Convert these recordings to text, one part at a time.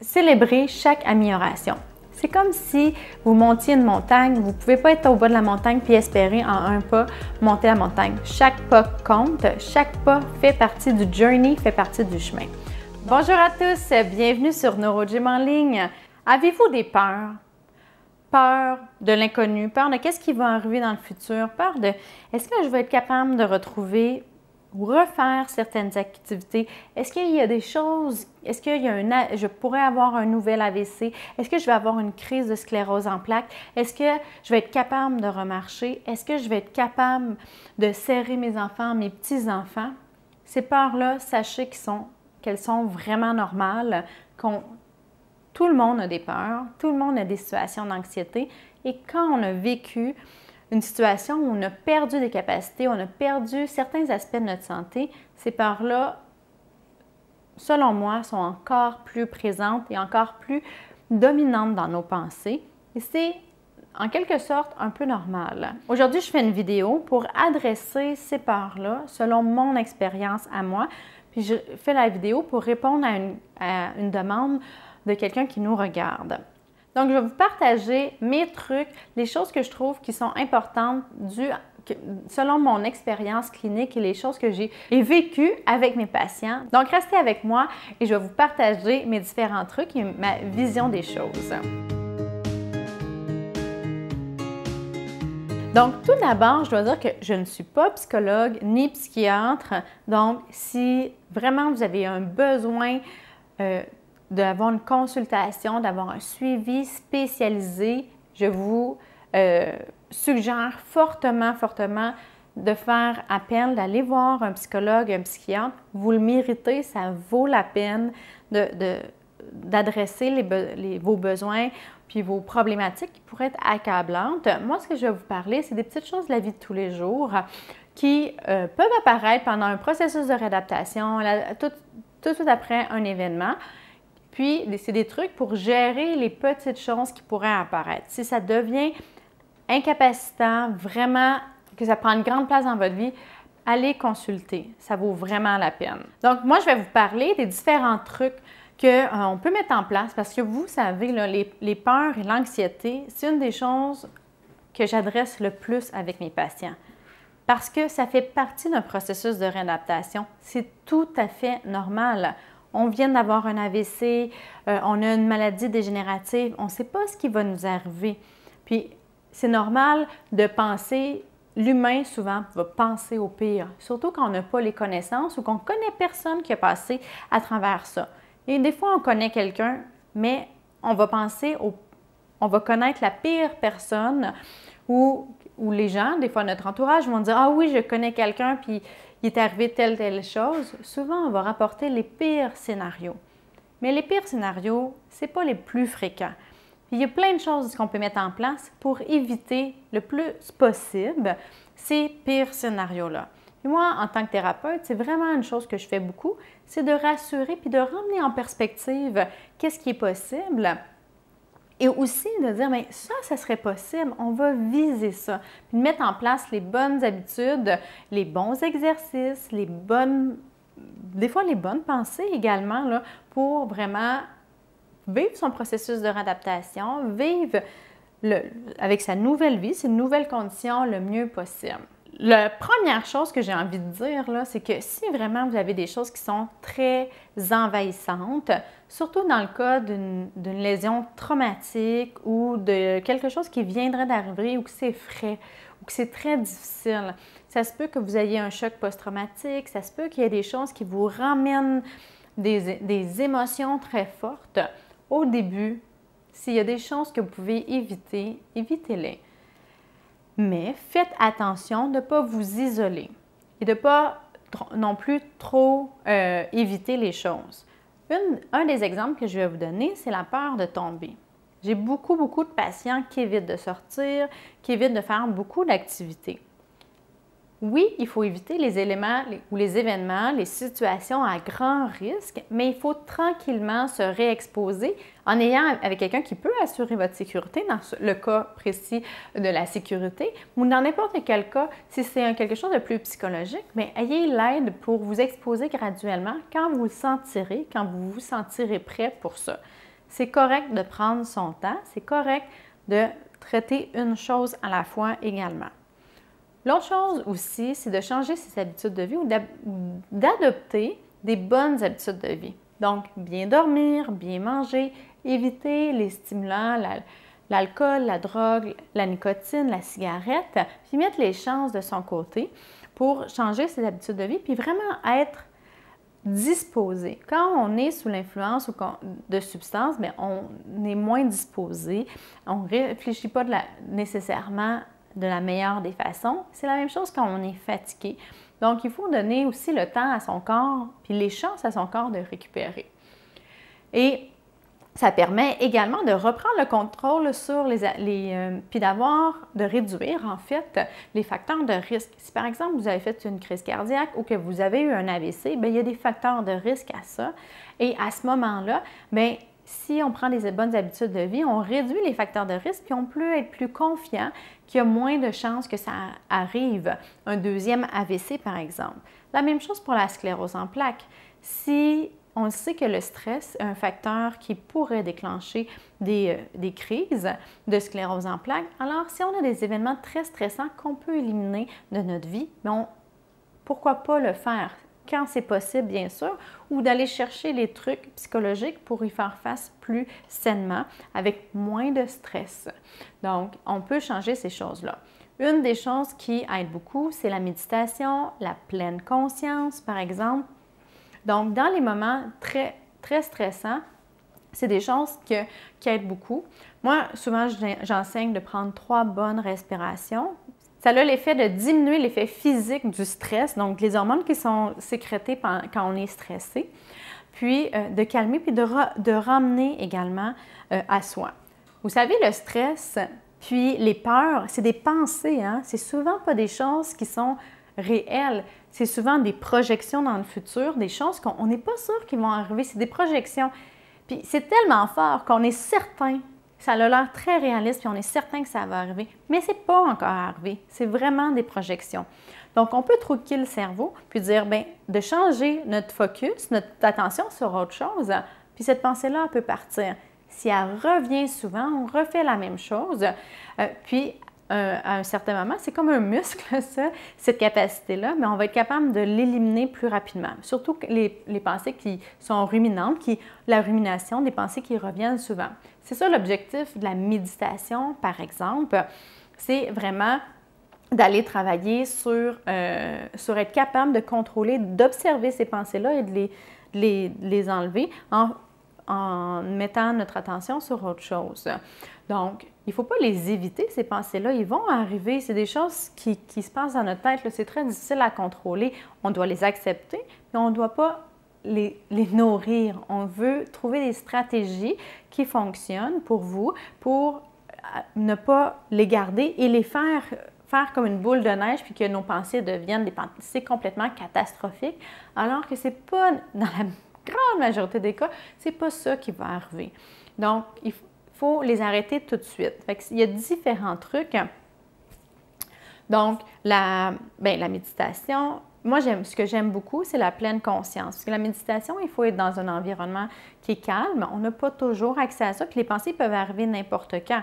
Célébrez chaque amélioration. C'est comme si vous montiez une montagne, vous ne pouvez pas être au bas de la montagne puis espérer en un pas monter la montagne. Chaque pas compte, chaque pas fait partie du journey, fait partie du chemin. Bonjour à tous, bienvenue sur NeuroGym en ligne. Avez-vous des peurs? Peur de l'inconnu, peur de qu'est-ce qui va arriver dans le futur, peur de est-ce que je vais être capable de retrouver ou refaire certaines activités? Est-ce qu'il y a des choses, est-ce qu'il y a je pourrais avoir un nouvel AVC? Est-ce que je vais avoir une crise de sclérose en plaques? Est-ce que je vais être capable de remarcher? Est-ce que je vais être capable de serrer mes enfants, mes petits-enfants? Ces peurs-là, sachez qu'elles sont vraiment normales, tout le monde a des peurs, tout le monde a des situations d'anxiété et quand on a vécu une situation où on a perdu des capacités, on a perdu certains aspects de notre santé, ces peurs-là, selon moi, sont encore plus présentes et encore plus dominantes dans nos pensées. Et c'est en quelque sorte un peu normal. Aujourd'hui, je fais une vidéo pour adresser ces peurs-là selon mon expérience à moi. Puis je fais la vidéo pour répondre à une demande de quelqu'un qui nous regarde. Donc, je vais vous partager mes trucs, les choses que je trouve qui sont importantes selon mon expérience clinique et les choses que j'ai vécues avec mes patients. Donc, restez avec moi et je vais vous partager mes différents trucs et ma vision des choses. Donc, tout d'abord, je dois dire que je ne suis pas psychologue ni psychiatre. Donc, si vraiment vous avez un besoin d'avoir une consultation, d'avoir un suivi spécialisé, je vous suggère fortement de faire appel, d'aller voir un psychologue, un psychiatre. Vous le méritez, ça vaut la peine d'adresser vos besoins puis vos problématiques qui pourraient être accablantes. Moi, ce que je vais vous parler, c'est des petites choses de la vie de tous les jours qui peuvent apparaître pendant un processus de réadaptation, tout de suite après un événement. Puis, c'est des trucs pour gérer les petites choses qui pourraient apparaître. Si ça devient incapacitant, vraiment, que ça prend une grande place dans votre vie, allez consulter. Ça vaut vraiment la peine. Donc, moi, je vais vous parler des différents trucs qu'on peut mettre en place parce que vous savez, là, les peurs et l'anxiété, c'est une des choses que j'adresse le plus avec mes patients. Parce que ça fait partie d'un processus de réadaptation. C'est tout à fait normal. On vient d'avoir un AVC, on a une maladie dégénérative, on ne sait pas ce qui va nous arriver. Puis, c'est normal de penser, l'humain souvent va penser au pire, surtout quand on n'a pas les connaissances ou qu'on ne connaît personne qui a passé à travers ça. Et des fois, on connaît quelqu'un, mais on va on va connaître la pire personne ou les gens, des fois notre entourage, vont dire « Ah oui, je connais quelqu'un, puis il est arrivé telle chose ». Souvent, on va rapporter les pires scénarios. Mais les pires scénarios, ce n'est pas les plus fréquents. Puis, il y a plein de choses qu'on peut mettre en place pour éviter le plus possible ces pires scénarios-là. Et moi, en tant que thérapeute, c'est vraiment une chose que je fais beaucoup, c'est de rassurer puis de ramener en perspective qu'est-ce qui est possible. Et aussi de dire, bien, ça serait possible, on va viser ça. Puis de mettre en place les bonnes habitudes, les bons exercices, des fois les bonnes pensées également, là, pour vraiment vivre son processus de réadaptation, vivre avec sa nouvelle vie, ses nouvelles conditions le mieux possible. La première chose que j'ai envie de dire, là, c'est que si vraiment vous avez des choses qui sont très envahissantes, surtout dans le cas d'une lésion traumatique ou de quelque chose qui viendrait d'arriver ou que c'est frais ou que c'est très difficile, ça se peut que vous ayez un choc post-traumatique, ça se peut qu'il y ait des choses qui vous ramènent des émotions très fortes. Au début, s'il y a des choses que vous pouvez éviter, évitez-les. Mais faites attention de ne pas vous isoler et de ne pas non plus trop éviter les choses. Un des exemples que je vais vous donner, c'est la peur de tomber. J'ai beaucoup de patients qui évitent de sortir, qui évitent de faire beaucoup d'activités. Oui, il faut éviter les éléments ou les événements, les situations à grand risque, mais il faut tranquillement se réexposer en ayant avec quelqu'un qui peut assurer votre sécurité, dans le cas précis de la sécurité, ou dans n'importe quel cas, si c'est quelque chose de plus psychologique, mais ayez l'aide pour vous exposer graduellement quand vous le sentirez, quand vous vous sentirez prêt pour ça. C'est correct de prendre son temps, c'est correct de traiter une chose à la fois également. L'autre chose aussi, c'est de changer ses habitudes de vie ou d'adopter des bonnes habitudes de vie. Donc, bien dormir, bien manger, éviter les stimulants, l'alcool, la drogue, la nicotine, la cigarette, puis mettre les chances de son côté pour changer ses habitudes de vie, puis vraiment être disposé. Quand on est sous l'influence de substances, bien, on est moins disposé, on ne réfléchit pas nécessairement de la meilleure des façons. C'est la même chose quand on est fatigué. Donc, il faut donner aussi le temps à son corps, puis les chances à son corps de récupérer. Et ça permet également de reprendre le contrôle sur puis de réduire en fait les facteurs de risque. Si par exemple vous avez fait une crise cardiaque ou que vous avez eu un AVC, bien, il y a des facteurs de risque à ça. Et à ce moment-là, bien, si on prend des bonnes habitudes de vie, on réduit les facteurs de risque puis on peut être plus confiant qu'il y a moins de chances que ça arrive, un deuxième AVC par exemple. La même chose pour la sclérose en plaques. Si on sait que le stress est un facteur qui pourrait déclencher des crises de sclérose en plaques, alors si on a des événements très stressants qu'on peut éliminer de notre vie, bien, pourquoi pas le faire? Quand c'est possible, bien sûr, ou d'aller chercher les trucs psychologiques pour y faire face plus sainement, avec moins de stress. Donc, on peut changer ces choses-là. Une des choses qui aide beaucoup, c'est la méditation, la pleine conscience, par exemple. Donc, dans les moments très, très stressants, c'est des choses qui aident beaucoup. Moi, souvent, j'enseigne de prendre 3 bonnes respirations. Ça a l'effet de diminuer l'effet physique du stress, donc les hormones qui sont sécrétées quand on est stressé, puis de calmer, puis de ramener également à soi. Vous savez, le stress, puis les peurs, c'est des pensées, hein? C'est souvent pas des choses qui sont réelles. C'est souvent des projections dans le futur, des choses qu'on n'est pas sûr qu'ils vont arriver. C'est des projections. Puis c'est tellement fort qu'on est certain, ça a l'air très réaliste, puis on est certain que ça va arriver. Mais ce n'est pas encore arrivé. C'est vraiment des projections. Donc, on peut truquer le cerveau, puis dire, bien, de changer notre focus, notre attention sur autre chose, puis cette pensée-là, elle peut partir. Si elle revient souvent, on refait la même chose, puis à un certain moment, c'est comme un muscle, ça, cette capacité-là, mais on va être capable de l'éliminer plus rapidement. Surtout les pensées qui sont ruminantes, la rumination, des pensées qui reviennent souvent. C'est ça l'objectif de la méditation, par exemple, c'est vraiment d'aller travailler sur être capable de contrôler, d'observer ces pensées-là et de les enlever en mettant notre attention sur autre chose. Donc, il ne faut pas les éviter, ces pensées-là. Ils vont arriver. C'est des choses qui se passent dans notre tête. C'est très difficile à contrôler. On doit les accepter, mais on ne doit pas les nourrir. On veut trouver des stratégies qui fonctionnent pour vous, pour ne pas les garder et les faire comme une boule de neige puis que nos pensées deviennent des pensées complètement catastrophiques, alors que c'est pas, dans la grande majorité des cas, c'est pas ça qui va arriver. Donc, il faut les arrêter tout de suite. Il y a différents trucs. Donc, la méditation, moi, ce que j'aime beaucoup, c'est la pleine conscience. Parce que la méditation, il faut être dans un environnement qui est calme. On n'a pas toujours accès à ça. Puis les pensées peuvent arriver n'importe quand.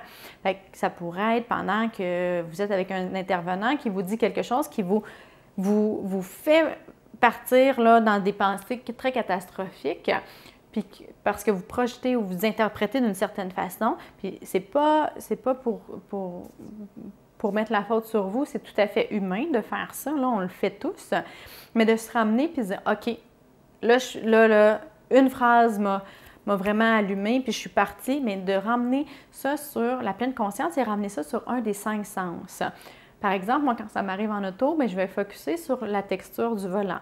Ça pourrait être pendant que vous êtes avec un intervenant qui vous dit quelque chose qui vous fait partir là, dans des pensées très catastrophiques. Puis parce que vous projetez ou vous interprétez d'une certaine façon. Puis c'est pas pour mettre la faute sur vous, c'est tout à fait humain de faire ça, là, on le fait tous, mais de se ramener puis de dire, OK, là, une phrase m'a vraiment allumé puis je suis partie, mais de ramener ça sur la pleine conscience et ramener ça sur un des 5 sens. Par exemple, moi, quand ça m'arrive en auto, bien, je vais focusser sur la texture du volant.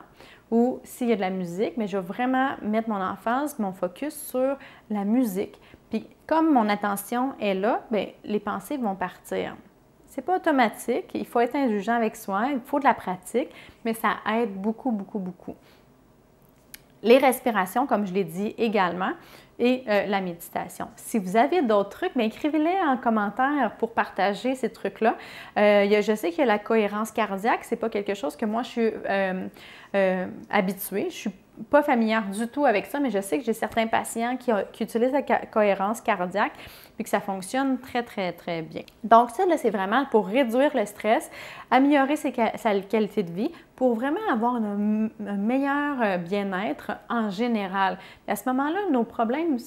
Ou s'il y a de la musique, bien, je vais vraiment mettre mon emphase, mon focus sur la musique. Puis comme mon attention est là, bien, les pensées vont partir. Ce n'est pas automatique, il faut être indulgent avec soi, il faut de la pratique, mais ça aide beaucoup, beaucoup, beaucoup. Les respirations, comme je l'ai dit également, et la méditation. Si vous avez d'autres trucs, bien, écrivez-les en commentaire pour partager ces trucs-là. Je sais que la cohérence cardiaque, ce n'est pas quelque chose que moi je suis habituée. pas familière du tout avec ça, mais je sais que j'ai certains patients qui utilisent la cohérence cardiaque puis que ça fonctionne très, très, très bien. Donc ça, là, c'est vraiment pour réduire le stress, améliorer sa qualité de vie, pour vraiment avoir un meilleur bien-être en général. Et à ce moment-là, nos problèmes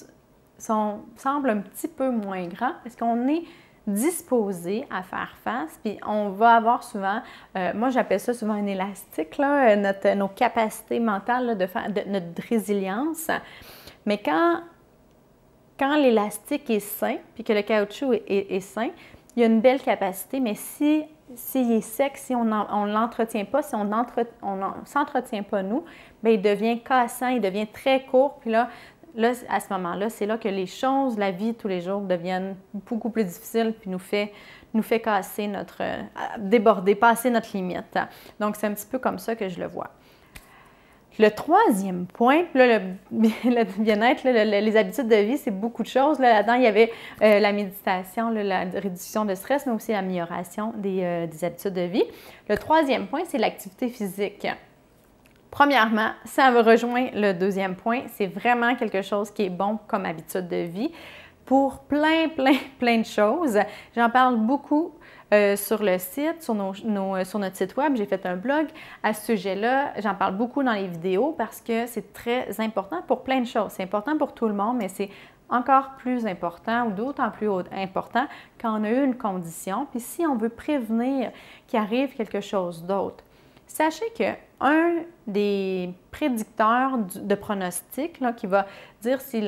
semblent un petit peu moins grands parce qu'on est disposé à faire face, puis on va avoir souvent, moi j'appelle ça souvent un élastique, là, nos capacités mentales là, de notre résilience. Mais quand l'élastique est sain, puis que le caoutchouc est sain, il y a une belle capacité, mais s'il est sec, si on ne l'entretient pas, si on ne s'entretient pas nous, bien, il devient cassant, il devient très court, puis là, à ce moment-là, c'est là que les choses, la vie de tous les jours deviennent beaucoup plus difficiles, puis nous fait casser déborder, passer notre limite. Donc, c'est un petit peu comme ça que je le vois. Le troisième point, là, le bien-être, les habitudes de vie, c'est beaucoup de choses. Là-dedans, il y avait la méditation, la réduction de stress, mais aussi l'amélioration des habitudes de vie. Le troisième point, c'est l'activité physique. Premièrement, ça me rejoint le deuxième point. C'est vraiment quelque chose qui est bon comme habitude de vie pour plein de choses. J'en parle beaucoup sur le site, sur notre site web. J'ai fait un blog à ce sujet-là. J'en parle beaucoup dans les vidéos parce que c'est très important pour plein de choses. C'est important pour tout le monde, mais c'est encore plus important ou d'autant plus important quand on a eu une condition. Puis si on veut prévenir qu'il arrive quelque chose d'autre. Sachez qu'un des prédicteurs de pronostic là, qui va dire si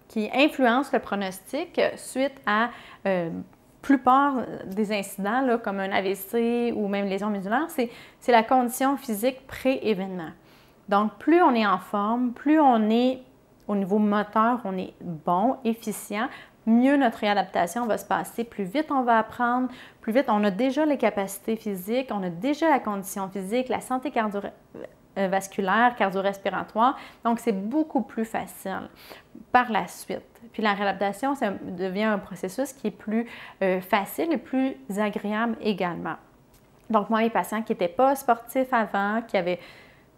qui influence le pronostic suite à plupart des incidents, là, comme un AVC ou même lésion médulaire, c'est la condition physique pré-événement. Donc, plus on est en forme, plus on est au niveau moteur, on est bon, efficient, mieux notre réadaptation va se passer, plus vite on va apprendre, plus vite on a déjà les capacités physiques, on a déjà la condition physique, la santé cardiovasculaire, cardio-respiratoire, donc c'est beaucoup plus facile par la suite. Puis la réadaptation, ça devient un processus qui est plus facile et plus agréable également. Donc moi, mes patients qui n'étaient pas sportifs avant, qui avaient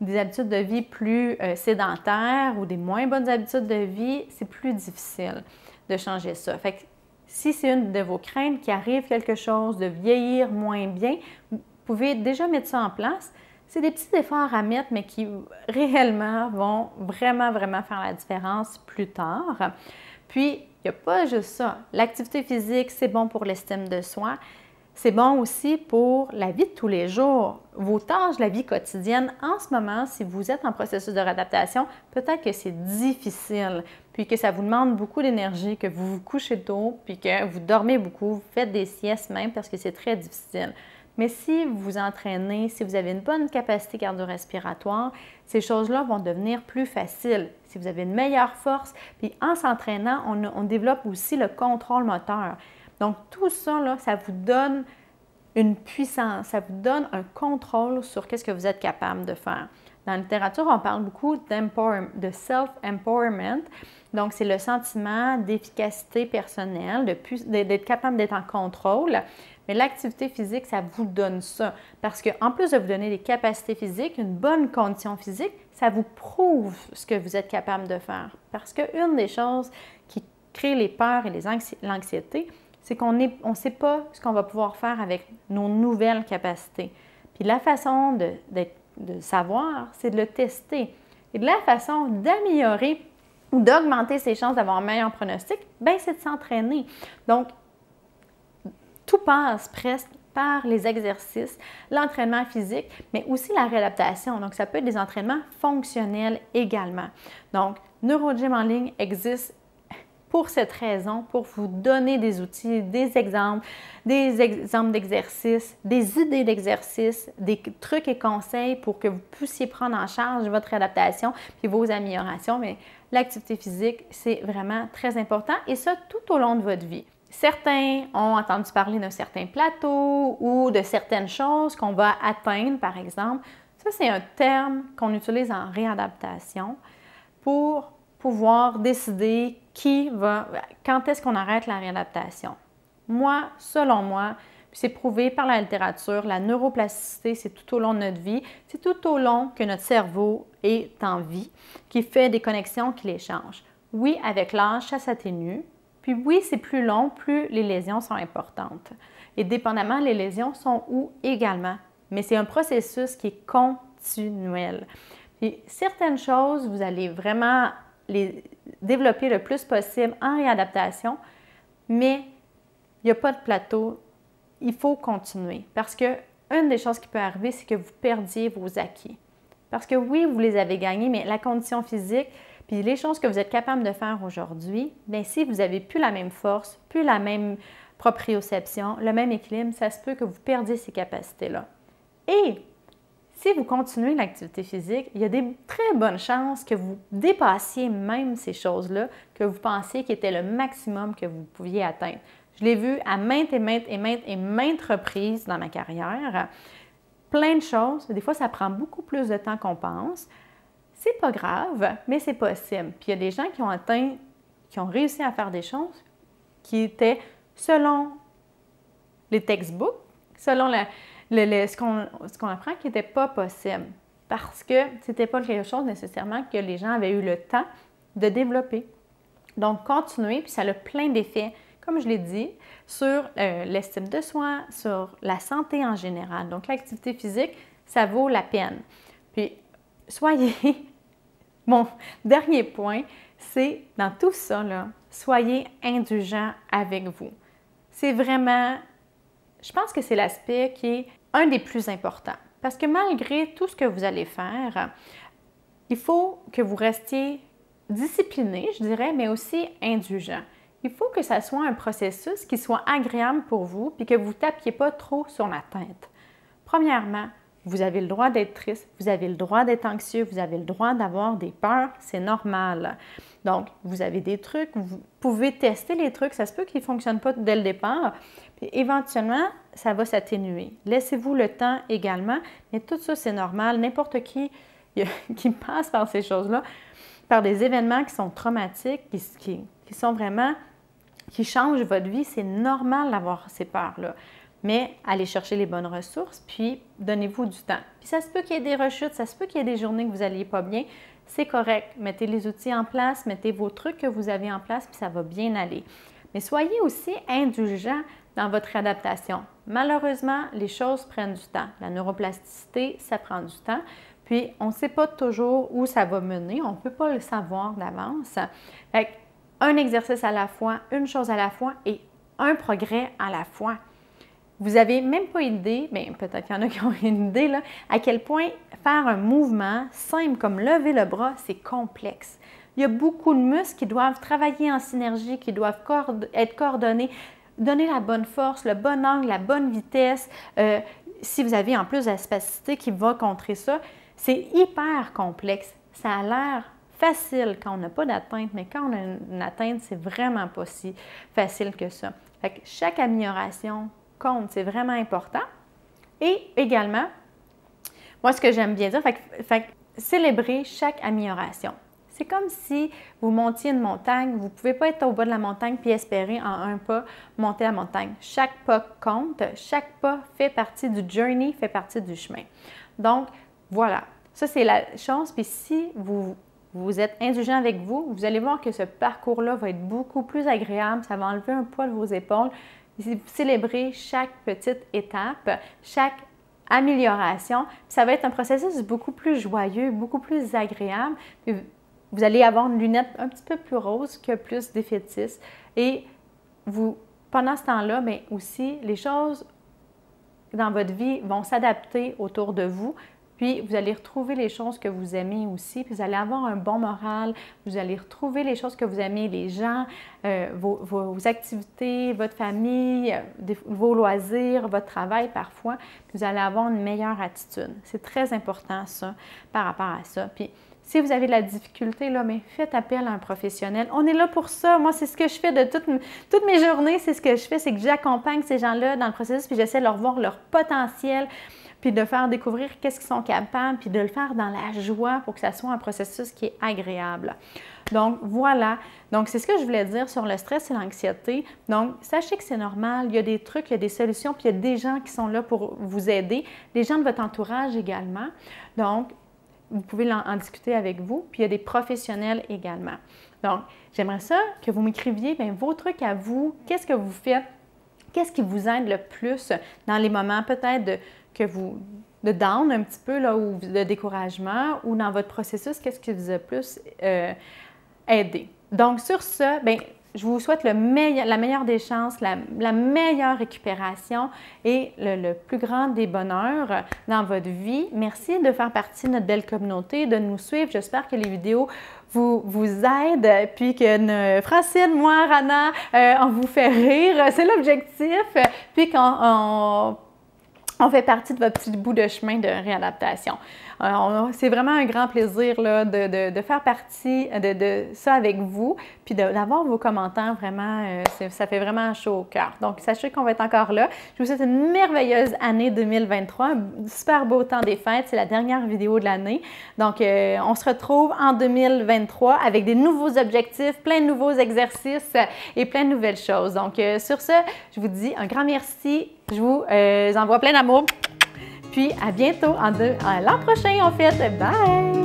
des habitudes de vie plus sédentaires ou des moins bonnes habitudes de vie, c'est plus difficile de changer ça. Fait que si c'est une de vos craintes qu'il arrive quelque chose, de vieillir moins bien, vous pouvez déjà mettre ça en place. C'est des petits efforts à mettre, mais qui réellement vont vraiment faire la différence plus tard. Puis, il n'y a pas juste ça. L'activité physique, c'est bon pour l'estime de soi. C'est bon aussi pour la vie de tous les jours. Vos tâches de la vie quotidienne, en ce moment, si vous êtes en processus de réadaptation, peut-être que c'est difficile, puis que ça vous demande beaucoup d'énergie, que vous vous couchez tôt, puis que vous dormez beaucoup, vous faites des siestes même parce que c'est très difficile. Mais si vous vous entraînez, si vous avez une bonne capacité cardio-respiratoire, ces choses-là vont devenir plus faciles. Si vous avez une meilleure force, puis en s'entraînant, on développe aussi le contrôle moteur. Donc, tout ça, là, ça vous donne une puissance, ça vous donne un contrôle sur qu'est-ce que vous êtes capable de faire. Dans la littérature, on parle beaucoup de self-empowerment. Donc, c'est le sentiment d'efficacité personnelle, d'être capable d'être en contrôle. Mais l'activité physique, ça vous donne ça. Parce qu'en plus de vous donner des capacités physiques, une bonne condition physique, ça vous prouve ce que vous êtes capable de faire. Parce qu'une des choses qui crée les peurs et l'anxiété, c'est qu'on ne sait pas ce qu'on va pouvoir faire avec nos nouvelles capacités. Puis la façon de savoir, c'est de le tester. Et de la façon d'améliorer ou d'augmenter ses chances d'avoir un meilleur pronostic, bien, c'est de s'entraîner. Donc, tout passe presque par les exercices, l'entraînement physique, mais aussi la réadaptation. Donc, ça peut être des entraînements fonctionnels également. Donc, NeuroGym en ligne existe pour cette raison, pour vous donner des outils, des exemples d'exercices, des idées d'exercices, des trucs et conseils pour que vous puissiez prendre en charge votre réadaptation puis vos améliorations. Mais l'activité physique, c'est vraiment très important et ça tout au long de votre vie. Certains ont entendu parler d'un certain plateau ou de certaines choses qu'on va atteindre, par exemple. Ça, c'est un terme qu'on utilise en réadaptation pour pouvoir décider quand est-ce qu'on arrête la réadaptation. Moi, selon moi, Puis c'est prouvé par la littérature, la neuroplasticité, c'est tout au long de notre vie, c'est tout au long que notre cerveau est en vie, qui fait des connexions, qui les change. Oui, avec l'âge, ça s'atténue. Puis oui, c'est plus long, plus les lésions sont importantes. Et dépendamment, les lésions sont où également. Mais c'est un processus qui est continuel. Puis certaines choses, vous allez vraiment les développer le plus possible en réadaptation, mais il n'y a pas de plateau. Il faut continuer. Parce que une des choses qui peut arriver, c'est que vous perdiez vos acquis. Parce que oui, vous les avez gagnés, mais la condition physique, puis les choses que vous êtes capable de faire aujourd'hui, bien si vous n'avez plus la même force, plus la même proprioception, le même équilibre, ça se peut que vous perdiez ces capacités-là. Et si vous continuez l'activité physique, il y a des très bonnes chances que vous dépassiez même ces choses-là que vous pensiez qui étaient le maximum que vous pouviez atteindre. Je l'ai vu à maintes et maintes reprises dans ma carrière. Plein de choses. Des fois, ça prend beaucoup plus de temps qu'on pense. C'est pas grave, mais c'est possible. Puis il y a des gens qui ont réussi à faire des choses qui étaient selon les textbooks, selon ce qu'on apprend, qui n'était pas possible. Parce que ce n'était pas quelque chose nécessairement que les gens avaient eu le temps de développer. Donc, continuez, puis ça a plein d'effets, comme je l'ai dit, sur l'estime de soi, sur la santé en général. Donc, l'activité physique, ça vaut la peine. Puis, soyez, mon dernier point, c'est dans tout ça, là, soyez indulgents avec vous. C'est vraiment, je pense que c'est l'aspect qui est un des plus importants. Parce que malgré tout ce que vous allez faire, il faut que vous restiez discipliné, je dirais, mais aussi indulgent. Il faut que ça soit un processus qui soit agréable pour vous puis que vous ne tapiez pas trop sur la tête. Premièrement, vous avez le droit d'être triste, vous avez le droit d'être anxieux, vous avez le droit d'avoir des peurs, c'est normal. Donc, vous avez des trucs, vous pouvez tester les trucs, ça se peut qu'ils ne fonctionnent pas dès le départ, puis éventuellement, ça va s'atténuer. Laissez-vous le temps également, mais tout ça, c'est normal. N'importe qui passe par ces choses-là, par des événements qui sont traumatiques, qui sont vraiment, qui changent votre vie, c'est normal d'avoir ces peurs-là. Mais allez chercher les bonnes ressources, puis donnez-vous du temps. Puis ça se peut qu'il y ait des rechutes, ça se peut qu'il y ait des journées que vous n'alliez pas bien, c'est correct. Mettez les outils en place, mettez vos trucs que vous avez en place, puis ça va bien aller. Mais soyez aussi indulgents dans votre adaptation. Malheureusement, les choses prennent du temps. La neuroplasticité, ça prend du temps. Puis, on ne sait pas toujours où ça va mener. On ne peut pas le savoir d'avance. Fait un exercice à la fois, une chose à la fois et un progrès à la fois. Vous n'avez même pas idée, mais peut-être qu'il y en a qui ont une idée, là, à quel point faire un mouvement simple comme lever le bras, c'est complexe. Il y a beaucoup de muscles qui doivent travailler en synergie, qui doivent être coordonnés, donner la bonne force, le bon angle, la bonne vitesse. Si vous avez en plus la spasticité qui va contrer ça, c'est hyper complexe. Ça a l'air facile quand on n'a pas d'atteinte, mais quand on a une atteinte, c'est vraiment pas si facile que ça. Fait que chaque amélioration compte, c'est vraiment important. Et également, moi, ce que j'aime bien dire, fait que célébrer chaque amélioration. C'est comme si vous montiez une montagne, vous ne pouvez pas être au bas de la montagne puis espérer en un pas monter la montagne. Chaque pas compte, chaque pas fait partie du journey, fait partie du chemin. Donc, voilà, ça c'est la chose. Puis si vous êtes indulgent avec vous, vous allez voir que ce parcours-là va être beaucoup plus agréable, ça va enlever un poids de vos épaules. Célébrez chaque petite étape, chaque amélioration. Ça va être un processus beaucoup plus joyeux, beaucoup plus agréable. Puis vous allez avoir une lunette un petit peu plus rose que plus défaitiste. Et pendant ce temps-là, mais aussi, les choses dans votre vie vont s'adapter autour de vous. Puis, vous allez retrouver les choses que vous aimez aussi. Puis, vous allez avoir un bon moral. Vous allez retrouver les choses que vous aimez, les gens, vos activités, votre famille, vos loisirs, votre travail parfois. Puis, vous allez avoir une meilleure attitude. C'est très important, ça, par rapport à ça. Puis, si vous avez de la difficulté, là, mais faites appel à un professionnel. On est là pour ça. Moi, c'est ce que je fais de toutes mes journées. C'est ce que je fais, c'est que j'accompagne ces gens-là dans le processus puis j'essaie de leur voir leur potentiel, puis de faire découvrir qu'est-ce qu'ils sont capables, puis de le faire dans la joie pour que ça soit un processus qui est agréable. Donc, voilà. Donc, c'est ce que je voulais dire sur le stress et l'anxiété. Donc, sachez que c'est normal. Il y a des trucs, il y a des solutions, puis il y a des gens qui sont là pour vous aider, des gens de votre entourage également. Donc, vous pouvez en discuter avec vous, puis il y a des professionnels également. Donc, j'aimerais ça que vous m'écriviez bien, vos trucs à vous, qu'est-ce que vous faites, qu'est-ce qui vous aide le plus dans les moments peut-être de down un petit peu, là, ou de découragement, ou dans votre processus, qu'est-ce qui vous a plus aidé. Donc, sur ce, bien, je vous souhaite la meilleure des chances, la meilleure récupération et le plus grand des bonheurs dans votre vie. Merci de faire partie de notre belle communauté, de nous suivre. J'espère que les vidéos vous aident, puis que Francine, moi, Rana, on vous fait rire. C'est l'objectif. Puis qu'on fait partie de votre petit bout de chemin de réadaptation. C'est vraiment un grand plaisir là, de faire partie de ça avec vous, puis d'avoir vos commentaires, vraiment, ça fait vraiment chaud au cœur. Donc, sachez qu'on va être encore là. Je vous souhaite une merveilleuse année 2023, un super beau temps des fêtes, c'est la dernière vidéo de l'année. Donc, on se retrouve en 2023 avec des nouveaux objectifs, plein de nouveaux exercices et plein de nouvelles choses. Donc, sur ce, je vous dis un grand merci. Je vous envoie plein d'amour. Puis à bientôt l'an prochain en fait. Bye!